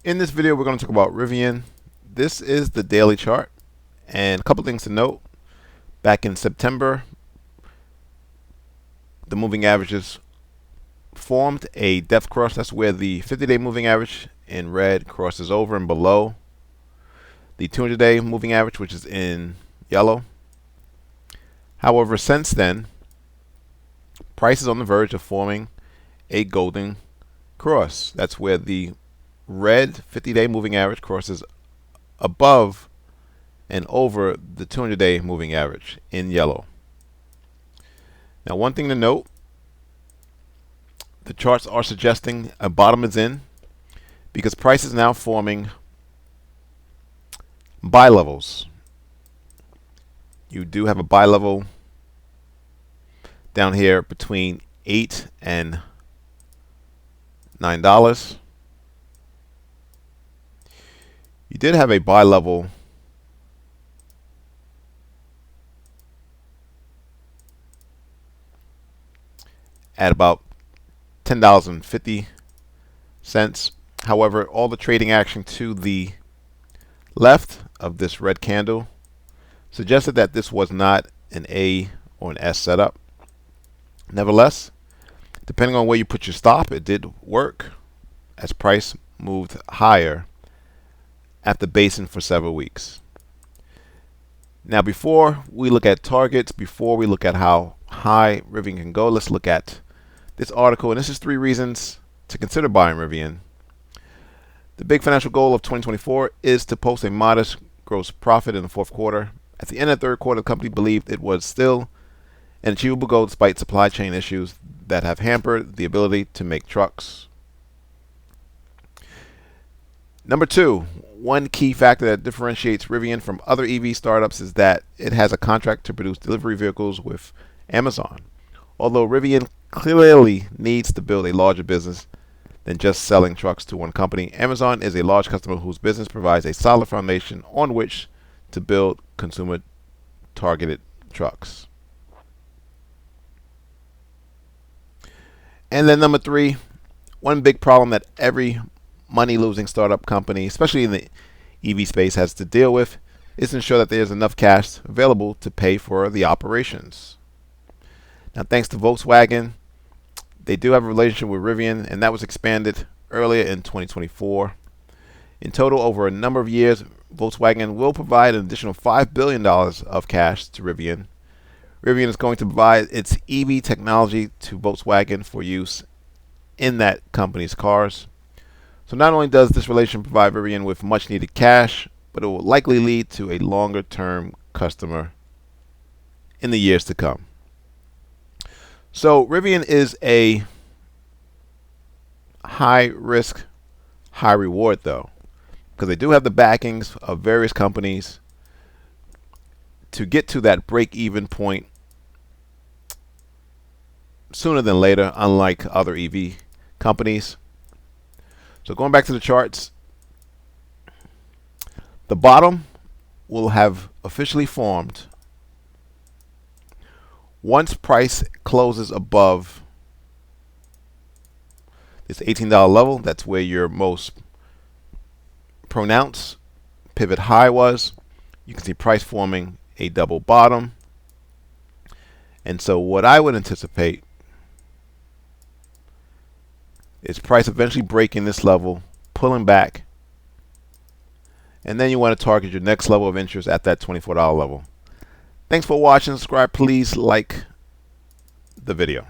In this video, we're going to talk about Rivian. This is the daily chart, and a couple things to note. Back in September, the moving averages formed a depth cross. That's where the 50-day moving average in red crosses over and below the 200-day moving average, which is in yellow. However, since then, price is on the verge of forming a golden cross. That's where the red 50-day moving average crosses above and over the 200-day moving average in yellow. Now, one thing to note, the charts are suggesting a bottom is in because price is now forming buy levels. You do have a buy level down here between $8 and $9. You did have a buy level at about $10.50. However, all the trading action to the left of this red candle suggested that this was not an A or an S setup. Nevertheless, depending on where you put your stop, it did work as price moved higher at the basin for several weeks. Now, before we look at targets, before we look at how high Rivian can go, let's look at this article. And this is 3 reasons to consider buying Rivian. The big financial goal of 2024 is to post a modest gross profit in the 4th quarter. At the end of the 3rd quarter, the company believed it was still an achievable goal despite supply chain issues that have hampered the ability to make trucks. Number 2, one key factor that differentiates Rivian from other EV startups is that it has a contract to produce delivery vehicles with Amazon. Although Rivian clearly needs to build a larger business than just selling trucks to one company, Amazon is a large customer whose business provides a solid foundation on which to build consumer-targeted trucks. And then number 3, one big problem that every money-losing startup company, especially in the EV space, has to deal with is to ensure that there's enough cash available to pay for the operations. Now, thanks to Volkswagen, they do have a relationship with Rivian, and that was expanded earlier in 2024. In total, over a number of years, Volkswagen will provide an additional $5 billion of cash to Rivian. Rivian is going to provide its EV technology to Volkswagen for use in that company's cars. So not only does this relationship provide Rivian with much needed cash, but it will likely lead to a longer term customer in the years to come. So Rivian is a high risk, high reward though, because they do have the backings of various companies to get to that break-even point sooner than later, unlike other EV companies. So going back to the charts, the bottom will have officially formed once price closes above this $18 level. That's where your most pronounced pivot high was. You can see price forming a double bottom. And so what I would anticipate is price eventually breaking this level, pulling back, and then you want to target your next level of interest at that $24 level. Thanks for watching. Subscribe. Please like the video.